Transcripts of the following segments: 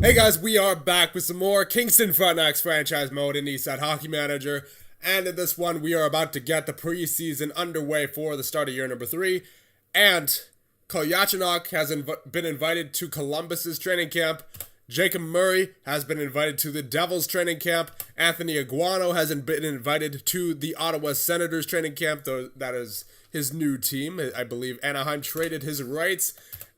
Hey guys, we are back with some more Kingston Frontenacs franchise mode in Eastside Hockey Manager. And in this one, we are about to get the preseason underway for the start of year number 3. And Kolyachinok has been invited to Columbus's training camp. Jacob Murray has been invited to the Devils training camp. Anthony Aguano has been invited to the Ottawa Senators training camp, though that is his new team. I believe Anaheim traded his rights.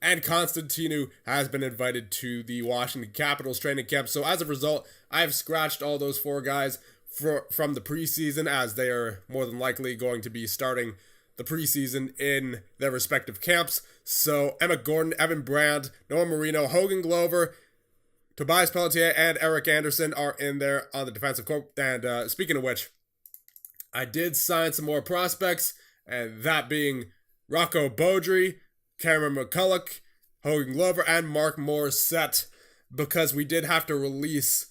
And Constantinu has been invited to the Washington Capitals training camp. So as a result, I've scratched all those 4 guys from the preseason, as they are more than likely going to be starting the preseason in their respective camps. So Emmett Gordon, Evan Brand, Noah Marino, Hogan Glover, Tobias Pelletier, and Eric Anderson are in there on the defensive corps. And speaking of which, I did sign some more prospects, and that being Rocco Beaudry, Cameron McCulloch, Hogan Glover, and Mark Morissette, because we did have to release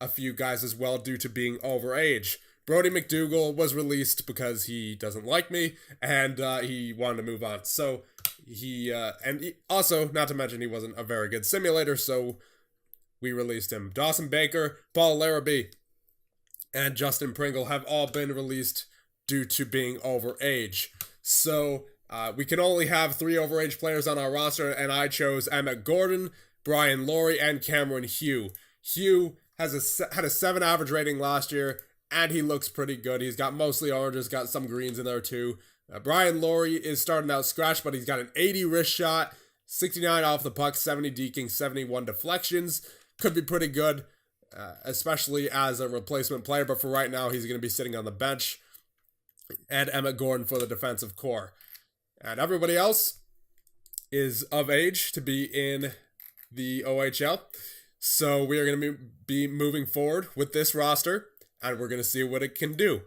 a few guys as well due to being overage. Brody McDougall was released because he doesn't like me, and he wanted to move on. So also, not to mention, he wasn't a very good simulator, so we released him. Dawson Baker, Paul Larrabee, and Justin Pringle have all been released due to being overage. So we can only have 3 overage players on our roster, and I chose Emmett Gordon, Brian Laurie, and Cameron Hugh. Hugh had a 7 average rating last year, and he looks pretty good. He's got mostly oranges, got some greens in there too. Brian Laurie is starting out scratch, but he's got an 80 wrist shot, 69 off the puck, 70 deking, 71 deflections. Could be pretty good, especially as a replacement player, but for right now, he's going to be sitting on the bench. And Emmett Gordon for the defensive core. And everybody else is of age to be in the OHL. So we are going to be moving forward with this roster, and we're going to see what it can do.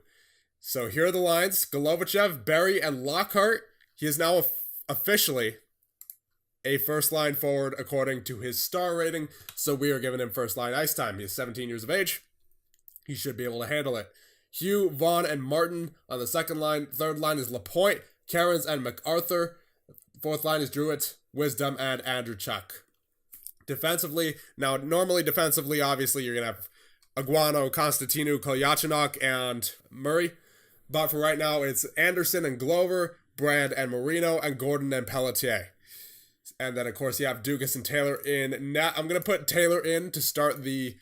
So here are the lines. Golovachev, Berry, and Lockhart. He is now officially a first-line forward according to his star rating. So we are giving him first-line ice time. He is 17 years of age. He should be able to handle it. Hugh, Vaughn, and Martin on the second line. Third line is Lapointe, Cairns, and MacArthur. Fourth line is Druitt, Wisdom, and Andrew Chuck. Defensively, now normally defensively, obviously you're going to have Aguano, Constantinu, Kolyachinok, and Murray. But for right now, it's Anderson and Glover, Brand and Marino, and Gordon and Pelletier. And then, of course, you have Dugas and Taylor in net. I'm going to put Taylor in to start the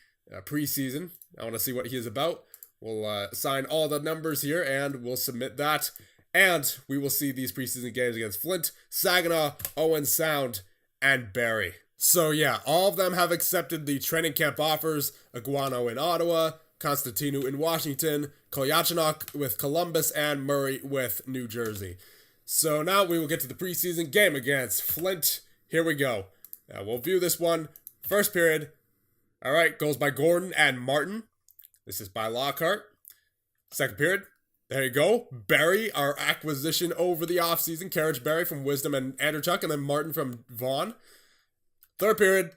preseason. I want to see what he is about. We'll assign all the numbers here, and we'll submit that. And we will see these preseason games against Flint, Saginaw, Owen Sound, and Barrie. So yeah, all of them have accepted the training camp offers. Aguano in Ottawa, Constantinu in Washington, Kolyachinok with Columbus, and Murray with New Jersey. So now we will get to the preseason game against Flint. Here we go. We'll view this one. First period. All right, goes by Gordon and Martin. This is by Lockhart. Second period. There you go. Barry, our acquisition over the offseason. Carriage Barry from Wisdom and Andrew Chuck, and then Martin from Vaughn. Third period.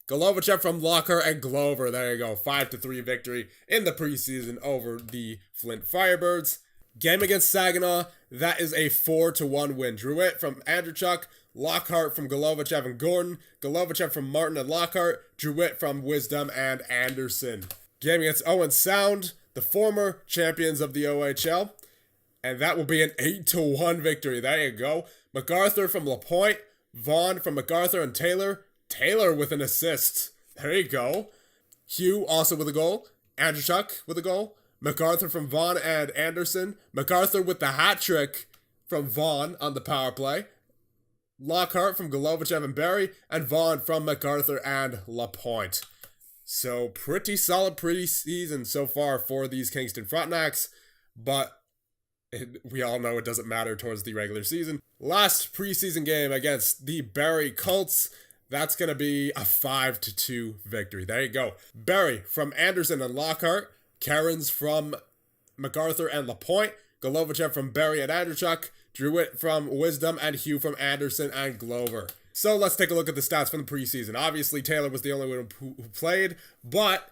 Golovachev from Lockhart and Glover. There you go. 5-3 victory in the preseason over the Flint Firebirds. Game against Saginaw. That is a 4-1 win. Druitt from Andrew Chuck. Lockhart from Golovachev and Gordon. Golovachev from Martin and Lockhart. Druitt from Wisdom and Anderson. Game against Owen Sound, the former champions of the OHL. And that will be an 8-1 victory. There you go. MacArthur from Lapointe. Vaughn from MacArthur and Taylor. Taylor with an assist. There you go. Hugh also with a goal. Andrew Chuck with a goal. MacArthur from Vaughn and Anderson. MacArthur with the hat trick from Vaughn on the power play. Lockhart from Golovachev and Barry. And Vaughn from MacArthur and Lapointe. So pretty solid preseason so far for these Kingston Frontenacs, but we all know it doesn't matter towards the regular season. Last preseason game against the Barrie Colts, that's going to be a 5-2 victory. There you go. Barrie from Anderson and Lockhart, Cairns from MacArthur and Lapointe, Golovachev from Barrie and Andrew Chuck, Druitt from Wisdom, and Hugh from Anderson and Glover. So let's take a look at the stats from the preseason. Obviously, Taylor was the only one who played, but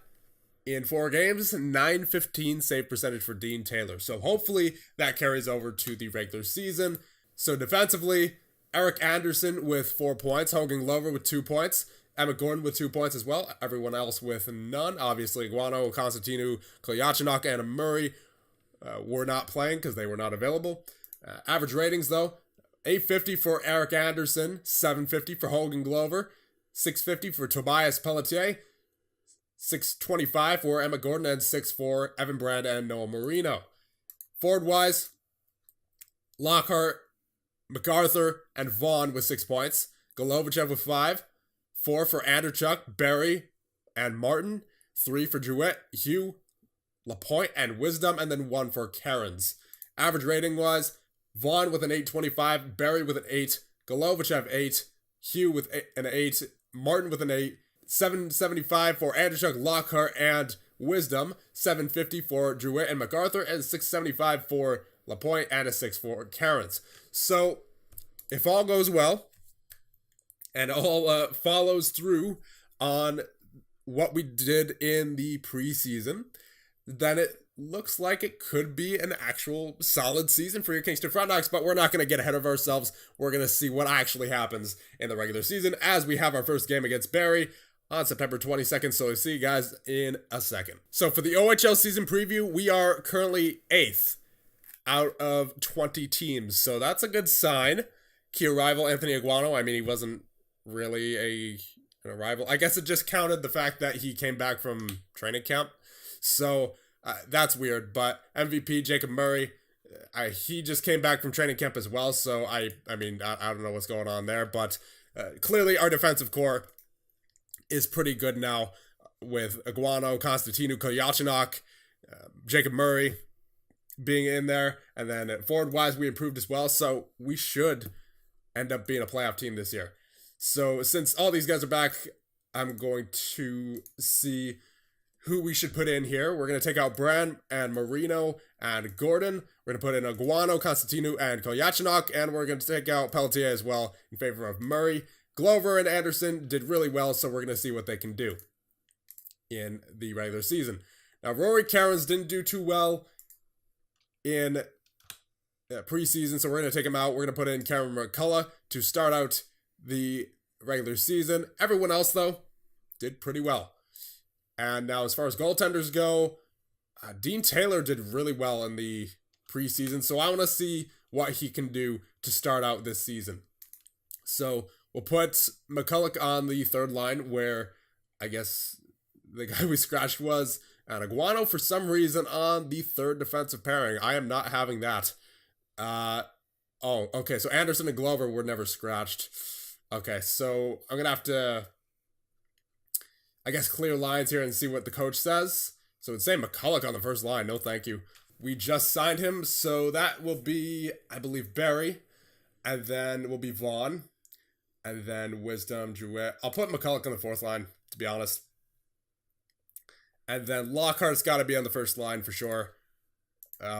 in 4 games, .915 save percentage for Dean Taylor. So hopefully that carries over to the regular season. So defensively, Eric Anderson with 4 points, Hogan Glover with 2 points, Emmett Gordon with 2 points as well. Everyone else with none. Obviously, Guano, Constantinu, Kolyachinok, and Murray were not playing because they were not available. Average ratings, though, 850 for Eric Anderson, 750 for Hogan Glover, 650 for Tobias Pelletier, 625 for Emmett Gordon, and 6 for Evan Brand and Noah Marino. Forward-wise, Lockhart, MacArthur, and Vaughn with 6 points. Golovichev with 5. 4 for Anderchuk, Berry, and Martin. 3 for Jewett, Hugh, Lapointe, and Wisdom. And then 1 for Cairns. Average rating-wise, Vaughn with an 825, Berry with an 8, Golovichev 8, Hugh with an 8, Martin with an 8, 775 for Anderchuk, Lockhart, and Wisdom, 750 for Jewett and MacArthur, and 675 for Lapointe, and a 6 for Cairns. So, if all goes well, and all follows through on what we did in the preseason, then it looks like it could be an actual solid season for your Kingston Frontenacs, but we're not going to get ahead of ourselves. We're going to see what actually happens in the regular season as we have our first game against Barrie on September 22nd, so we'll see you guys in a second. So for the OHL season preview, we are currently 8th out of 20 teams, so that's a good sign. Key arrival, Anthony Aguano, I mean, he wasn't really an arrival. I guess it just counted the fact that he came back from training camp, so that's weird. But MVP, Jacob Murray, he just came back from training camp as well, so I mean, I don't know what's going on there, but clearly our defensive core is pretty good now with Aguano, Constantinu, Kolyachinok, Jacob Murray being in there, and then forward-wise we improved as well, so we should end up being a playoff team this year. So since all these guys are back, I'm going to see who we should put in here. We're going to take out Brand and Marino and Gordon. We're going to put in Aguano, Constantinu, and Kolyachinok, and we're going to take out Pelletier as well in favor of Murray. Glover and Anderson did really well, so we're going to see what they can do in the regular season. Now, Rory Cairns didn't do too well in preseason, so we're going to take him out. We're going to put in Cameron McCullough to start out the regular season. Everyone else, though, did pretty well. And now, as far as goaltenders go, Dean Taylor did really well in the preseason, so I want to see what he can do to start out this season. So we'll put McCulloch on the third line, where I guess the guy we scratched was, and Aguano for some reason on the third defensive pairing. I am not having that. Oh, okay, so Anderson and Glover were never scratched. Okay, so I'm going to have to, I guess, clear lines here and see what the coach says. So it's saying McCulloch on the first line. No, thank you. We just signed him, so that will be, I believe, Barry, and then will be Vaughn, and then Wisdom, Jewett. I'll put McCulloch on the fourth line, to be honest. And then Lockhart's got to be on the first line for sure.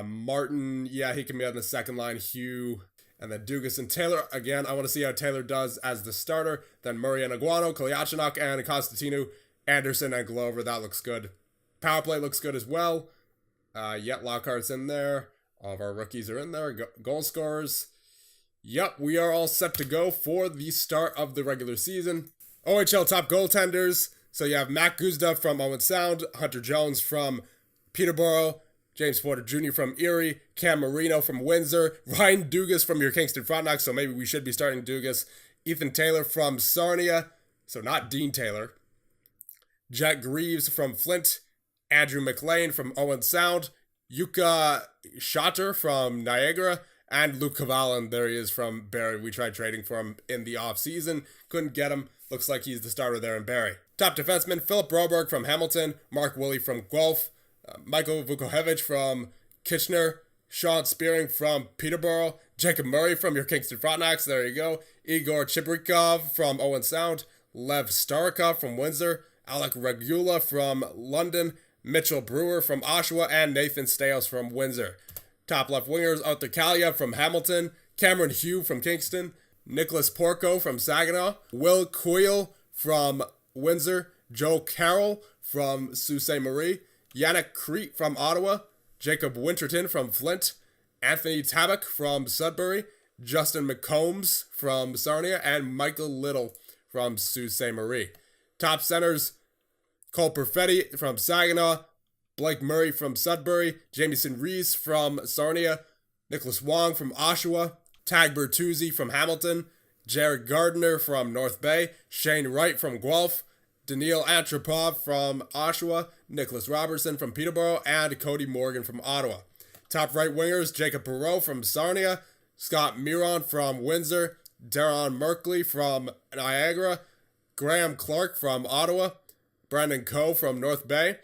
Martin, yeah, he can be on the second line. Hugh, and then Dugas and Taylor. Again, I want to see how Taylor does as the starter. Then Murray and Aguano, Kolyachinok and Constantinu, Anderson and Glover. That looks good. Power play looks good as well. Yet Lockhart's in there. All of our rookies are in there. Goal scorers. Yep, we are all set to go for the start of the regular season. OHL top goaltenders. So you have Matt Guzda from Owen Sound, Hunter Jones from Peterborough, James Porter Jr. from Erie, Cam Marino from Windsor, Ryan Dugas from your Kingston Frontenacs, so maybe we should be starting Dugas, Ethan Taylor from Sarnia, so not Dean Taylor, Jack Greaves from Flint, Andrew McLean from Owen Sound, Yuka Schotter from Niagara, and Luke Cavallan, there he is from Barrie. We tried trading for him in the offseason, couldn't get him. Looks like he's the starter there in Barrie. Top defenseman, Philip Broberg from Hamilton, Mark Woolley from Guelph, Michael Vukovic from Kitchener, Sean Spearing from Peterborough, Jacob Murray from your Kingston Frontenacs, there you go, Igor Chibrikov from Owen Sound, Lev Starikov from Windsor, Alec Regula from London, Mitchell Brewer from Oshawa, and Nathan Stales from Windsor. Top left wingers, Arthur Kalia from Hamilton, Cameron Hugh from Kingston, Nicholas Porco from Saginaw, Will Coyle from Windsor, Joe Carroll from Sault Ste. Marie, Yannick Crete from Ottawa, Jacob Winterton from Flint, Anthony Tabak from Sudbury, Justin McCombs from Sarnia, and Michael Little from Sault Ste. Marie. Top centers, Cole Perfetti from Saginaw, Blake Murray from Sudbury, Jamieson Rees from Sarnia, Nicholas Wong from Oshawa, Tag Bertuzzi from Hamilton, Jared Gardner from North Bay, Shane Wright from Guelph, Daniil Antropov from Oshawa, Nicholas Robertson from Peterborough, and Cody Morgan from Ottawa. Top right wingers, Jacob Perreault from Sarnia, Scott Miron from Windsor, Darren Merkley from Niagara, Graham Clark from Ottawa, Brandon Coe from North Bay,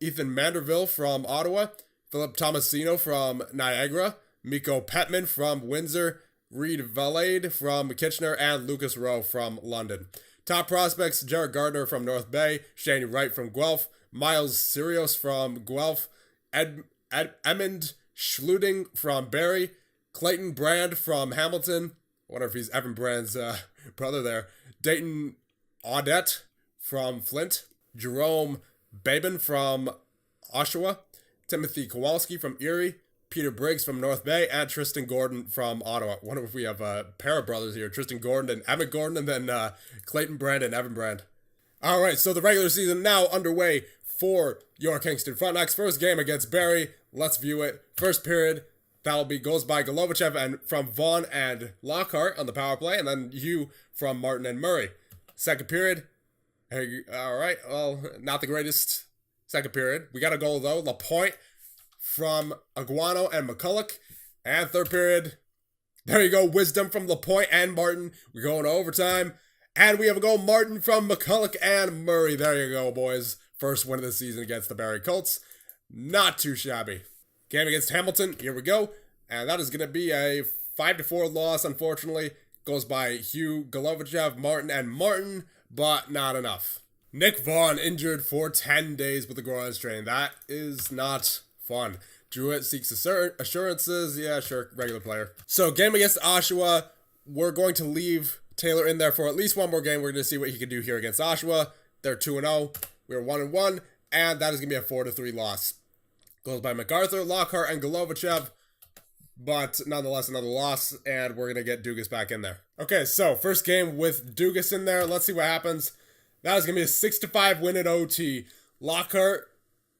Ethan Manderville from Ottawa, Philip Tomasino from Niagara, Miko Petman from Windsor, Reed Valade from Kitchener, and Lucas Rowe from London. Top prospects, Jared Gardner from North Bay, Shane Wright from Guelph, Miles Sirios from Guelph, Edmund Schluting from Barrie, Clayton Brand from Hamilton, I wonder if he's Evan Brand's brother there, Dayton Audette from Flint, Jerome Babin from Oshawa, Timothy Kowalski from Erie, Peter Briggs from North Bay, and Tristan Gordon from Ottawa. I wonder if we have a pair of brothers here, Tristan Gordon and Emmett Gordon, and then Clayton Brand and Evan Brand. All right, so the regular season now underway for your Kingston Frontenacs. First game against Barrie. Let's view it. First period, that'll be goes by Golovachev and from Vaughn and Lockhart on the power play, and then you from Martin and Murray. Second period, all right, well, not the greatest second period. We got a goal, though. Lapointe from Aguano and McCulloch. And third period, there you go, Wisdom from Lapointe and Martin. We're going to overtime. And we have a goal, Martin from McCulloch and Murray. There you go, boys. First win of the season against the Barrie Colts. Not too shabby. Game against Hamilton, here we go. And that is going to be a 5-4 loss, unfortunately. Goes by Hugh, Golovachev, Martin, and Martin, but not enough. Nick Vaughn injured for 10 days with the groin strain. That is not fun. Druitt seeks assurances. Yeah, sure, regular player. So, game against Oshawa. We're going to leave Taylor in there for at least one more game. We're going to see what he can do here against Oshawa. They're 2-0. We're 1-1. And that is going to be a 4-3 loss. Goes by MacArthur, Lockhart, and Golovachev. But nonetheless, another loss. And we're going to get Dugas back in there. Okay, so first game with Dugas in there. Let's see what happens. That is going to be a 6-5 win at OT. Lockhart,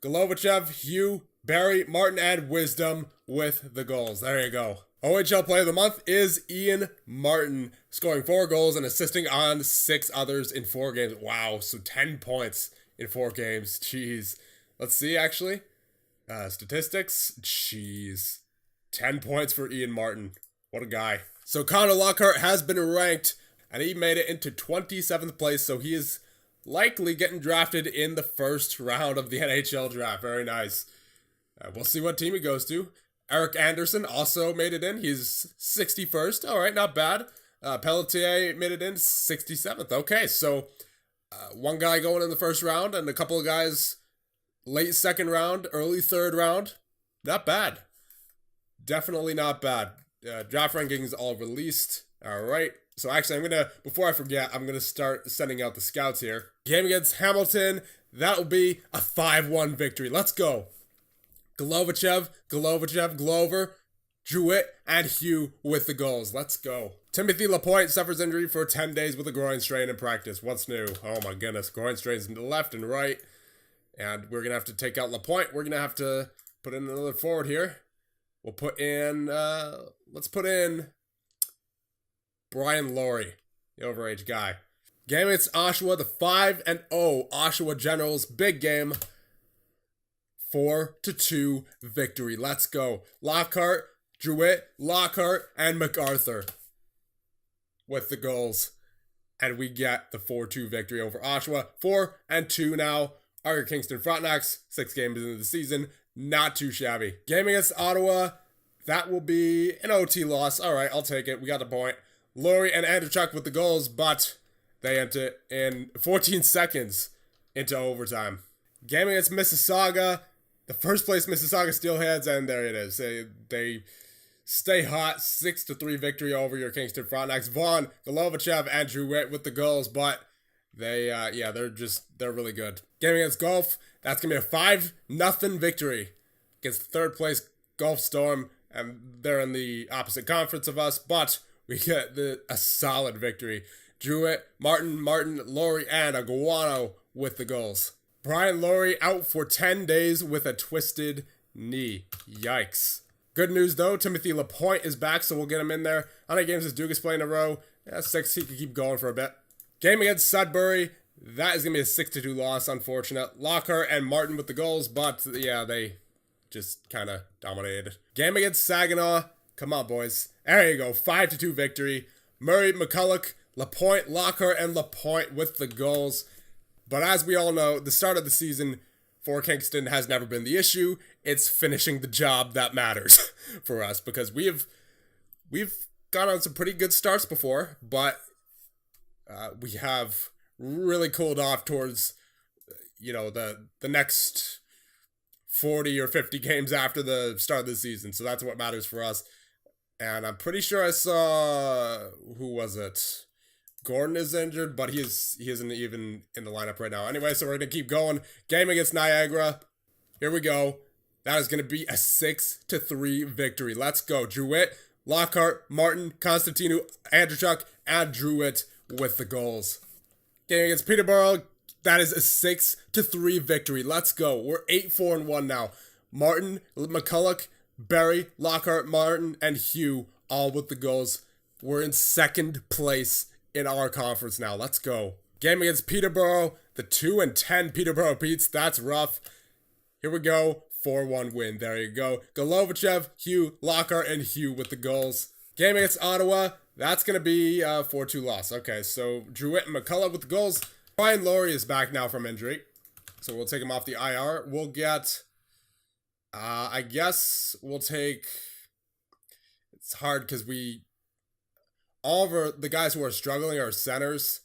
Golovachev, Hugh, Barrie, Martin, and Wisdom with the goals. There you go. OHL Player of the Month is Ian Martin, scoring 4 goals and assisting on 6 others in 4 games. Wow, so 10 points in 4 games. Jeez. Let's see, actually. Statistics. Jeez. 10 points for Ian Martin. What a guy. So Connor Lockhart has been ranked, and he made it into 27th place, so he is likely getting drafted in the first round of the NHL draft. Very nice. We'll see what team he goes to. Eric Anderson also made it in. He's 61st. All right, not bad. Pelletier made it in 67th. Okay, so one guy going in the first round and a couple of guys late second round, early third round. Not bad. Definitely not bad. Draft rankings all released. All right. So actually, before I forget, I'm going to start sending out the scouts here. Game against Hamilton. That'll be a 5-1 victory. Let's go. Golovachev, Glover, Druitt, and Hugh with the goals. Let's go. Timothy Lapointe suffers injury for 10 days with a groin strain in practice. What's new? Oh my goodness. Groin strains to the left and right. And we're going to have to take out Lapointe. We're going to have to put in another forward here. We'll put in, let's put in Brian Laurie, the overage guy. Game against Oshawa, the 5-0 Oshawa Generals. Big game. 4-2 victory. Let's go. Lockhart, Druitt, Lockhart, and MacArthur with the goals. And we get the 4-2 victory over Oshawa. 4-2 now are your Kingston Frontenacs. 6 games into the season. Not too shabby. Game against Ottawa. That will be an OT loss. All right, I'll take it. We got the point. Laurie and Andrechuk with the goals, but they enter in 14 seconds into overtime. Game against Mississauga. The first place Mississauga Steelheads, and there it is. They stay hot. 6-3 victory over your Kingston Frontenacs. Vaughn, Golovachev, and Druitt with the goals, but they're really good. Game against Gulf. That's going to be a 5-0 victory against the third place Gulf Storm, and they're in the opposite conference of us, but we get a solid victory. Druitt, Martin, Laurie, and Aguano with the goals. Brian Laurie out for 10 days with a twisted knee. Yikes. Good news though, Timothy Lapointe is back, so we'll get him in there. How many games is Dugas playing in a row? Yeah, 6. He could keep going for a bit. Game against Sudbury. That is going to be a 6-2 loss, unfortunate. Lockhart and Martin with the goals, but yeah, they just kind of dominated. Game against Saginaw. Come on, boys. There you go. 5-2 victory. Murray, McCulloch, Lapointe, Lockhart, and Lapointe with the goals. But as we all know, the start of the season for Kingston has never been the issue. It's finishing the job that matters for us, because we've gone on some pretty good starts before, but we have really cooled off towards, the next 40 or 50 games after the start of the season. So that's what matters for us. And I'm pretty sure I saw, who was it? Gordon is injured, but he isn't even in the lineup right now. Anyway, so we're going to keep going. Game against Niagara. Here we go. That is going to be a 6-3 victory. Let's go. Druitt, Lockhart, Martin, Constantinu, Andrzejczyk, and Druitt with the goals. Game against Peterborough. That is a 6-3 victory. Let's go. We're 8-4-1 now. Martin, McCulloch, Barry, Lockhart, Martin, and Hugh all with the goals. We're in second place in our conference now. Let's go. Game against Peterborough. The 2-10 Peterborough Petes. That's rough. Here we go. 4-1 win. There you go. Golovachev, Hugh, Lockhart, and Hugh with the goals. Game against Ottawa. That's going to be a 4-2 loss. Okay, so Druitt and McCulloch with the goals. Brian Laurie is back now from injury, so we'll take him off the IR. We'll get... I guess we'll take... It's hard because all of the guys who are struggling are centers,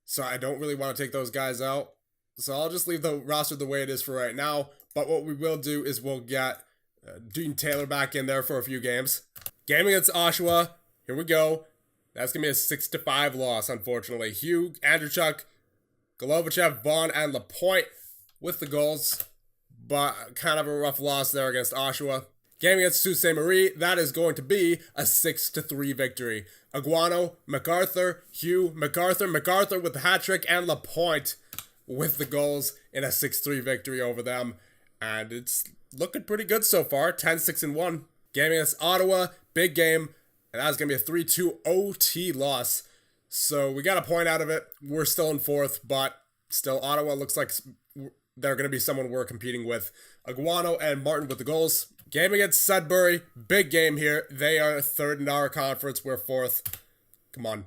so I don't really want to take those guys out. So I'll just leave the roster the way it is for right now. But what we will do is we'll get Dean Taylor back in there for a few games. Game against Oshawa. Here we go. That's going to be a 6-5 loss, unfortunately. Hugh, Andrzejczyk, Golovachev, Vaughn, and Lapointe with the goals. But kind of a rough loss there against Oshawa. Game against Sault Ste. Marie, that is going to be a 6-3 victory. Aguano, MacArthur, Hugh, MacArthur with the hat trick, and Lapointe with the goals in a 6-3 victory over them. And it's looking pretty good so far, 10-6-1. Game against Ottawa, big game, and that's going to be a 3-2 OT loss. So we got a point out of it. We're still in fourth, but still Ottawa looks like they're going to be someone we're competing with. Aguano and Martin with the goals. Game against Sudbury. Big game here. They are third in our conference. We're fourth. Come on.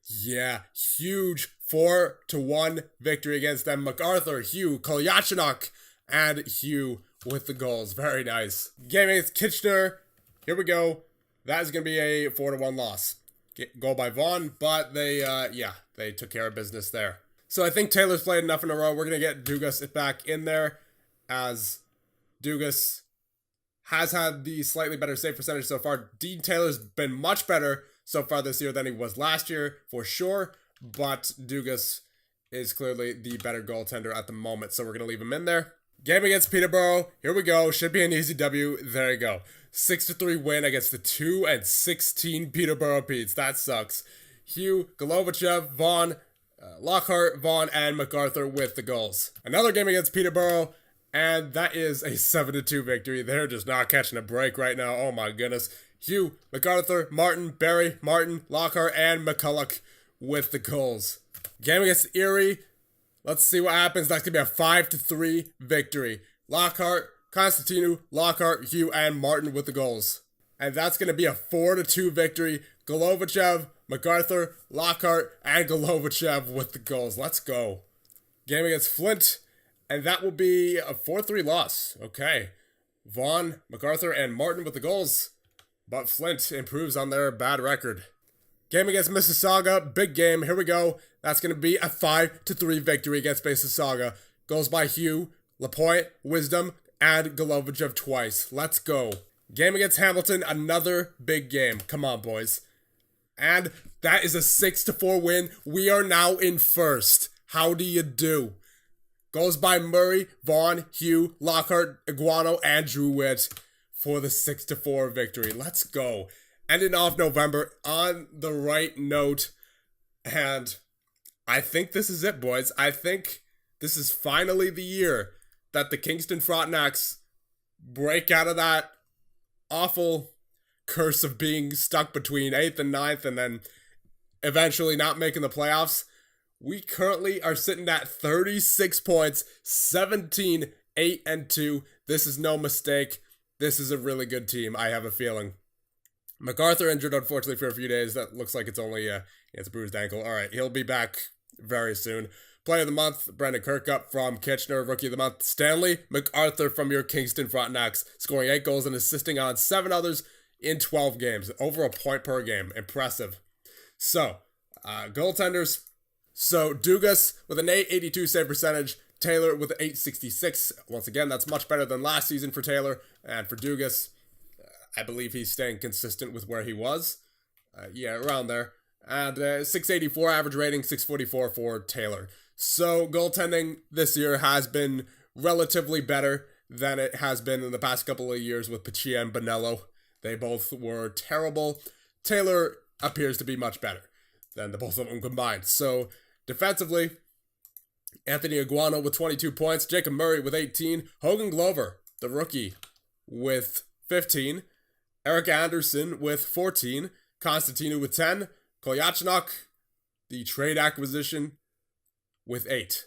Yeah. Huge 4-1 victory against them. MacArthur, Hugh, Kolyachinok, and Hugh with the goals. Very nice. Game against Kitchener. Here we go. That is going to be a 4-1 loss. Goal by Vaughn, but they took care of business there. So I think Taylor's played enough in a row. We're going to get Dugas back in there, as Dugas has had the slightly better save percentage so far. Dean Taylor's been much better so far this year than he was last year, for sure. But Dugas is clearly the better goaltender at the moment, so we're going to leave him in there. Game against Peterborough. Here we go. Should be an easy W. There you go. 6-3 win against the 2-16 Peterborough Petes. That sucks. Hugh, Golovachev, Vaughn, Lockhart, Vaughn, and MacArthur with the goals. Another game against Peterborough, and that is a 7-2 victory. They're just not catching a break right now. Oh my goodness. Hugh, MacArthur, Martin, Barry, Martin, Lockhart, and McCulloch with the goals. Game against Erie. Let's see what happens. That's going to be a 5-3 victory. Lockhart, Constantinu, Lockhart, Hugh, and Martin with the goals. And that's going to be a 4-2 victory. Golovachev, MacArthur, Lockhart, and Golovachev with the goals. Let's go. Game against Flint. And that will be a 4-3 loss. Okay. Vaughn, MacArthur, and Martin with the goals. But Flint improves on their bad record. Game against Mississauga. Big game. Here we go. That's going to be a 5-3 victory against Mississauga. Goals by Hugh, Lapointe, Wisdom, and Golovachev twice. Let's go. Game against Hamilton. Another big game. Come on, boys. And that is a 6-4 win. We are now in first. How do you do? Goals by Murray, Vaughn, Hugh, Lockhart, Iguano, and Druitt for the 6-4 victory. Let's go. Ending off November on the right note. And I think this is it, boys. I think this is finally the year that the Kingston Frontenacs break out of that awful curse of being stuck between 8th and 9th and then eventually not making the playoffs. We currently are sitting at 36 points, 17, 8, and 2. This is no mistake. This is a really good team, I have a feeling. MacArthur injured, unfortunately, for a few days. That looks like it's only it's a bruised ankle. All right, he'll be back very soon. Player of the month, Brendan Kirkup from Kitchener. Rookie of the month, Stanley MacArthur from your Kingston Frontenacs, scoring 8 goals and assisting on 7 others in 12 games. Over a point per game. Impressive. So, goaltenders. So, Dugas with an 882 save percentage. Taylor with an 866. Once again, that's much better than last season for Taylor. And for Dugas, I believe he's staying consistent with where he was. Around there. And 684 average rating, 644 for Taylor. So, goaltending this year has been relatively better than it has been in the past couple of years with Pachia and Bonello. They both were terrible. Taylor appears to be much better than the both of them combined. So, defensively, Anthony Iguano with 22 points, Jacob Murray with 18, Hogan Glover, the rookie, with 15, Eric Anderson with 14, Konstantino with 10, Kolyachinok, the trade acquisition, with 8.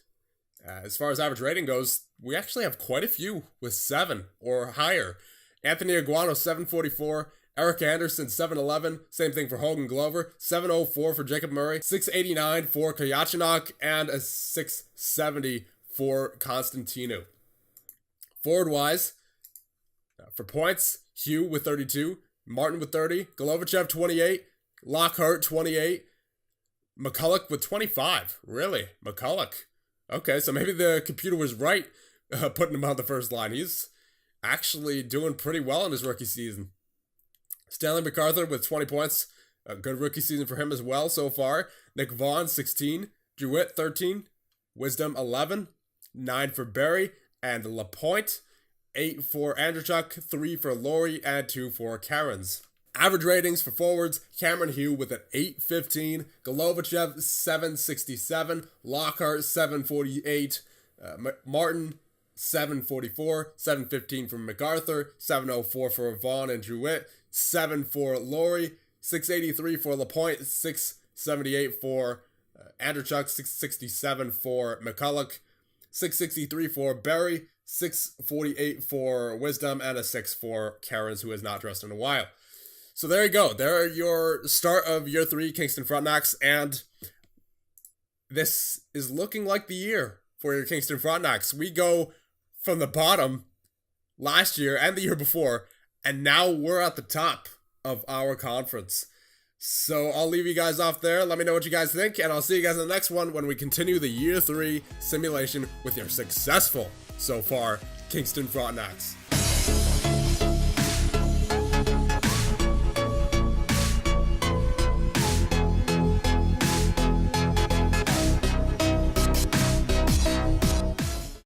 As far as average rating goes, we actually have quite a few with 7 or higher. Anthony Iguano, 744. Eric Anderson, 711. Same thing for Hogan Glover. 704 for Jacob Murray. 689 for Kolyachinok. And a 670 for Konstantino. Forward-wise, for points, Hugh with 32. Martin with 30. Golovachev, 28. Lockhart, 28. McCulloch with 25. Really? McCulloch. Okay, so maybe the computer was right putting him on the first line. He's actually doing pretty well in his rookie season. Stanley MacArthur with 20 points. A good rookie season for him as well so far. Nick Vaughn, 16. Jewett, 13. Wisdom, 11. 9 for Barry. And Lapointe. 8 for Andrzejczyk. 3 for Laurie. And 2 for Karens. Average ratings for forwards, Cameron Hugh with an 815, Golovachev 767, Lockhart 748, Martin 744, 715 from MacArthur, 704 for Vaughn and Jewett, 7 for Laurie, 683 for Lapointe, 678 for Andrzejczyk, 667 for McCulloch, 663 for Barry, 648 for Wisdom, and a 6 for Karens, who has not dressed in a while. So there you go. There are your start of year 3 Kingston Frontenacs, and this is looking like the year for your Kingston Frontenacs. We go from the bottom last year and the year before, and now we're at the top of our conference. So I'll leave you guys off there. Let me know what you guys think, and I'll see you guys in the next one when we continue the year 3 simulation with your successful, so far, Kingston Frontenacs.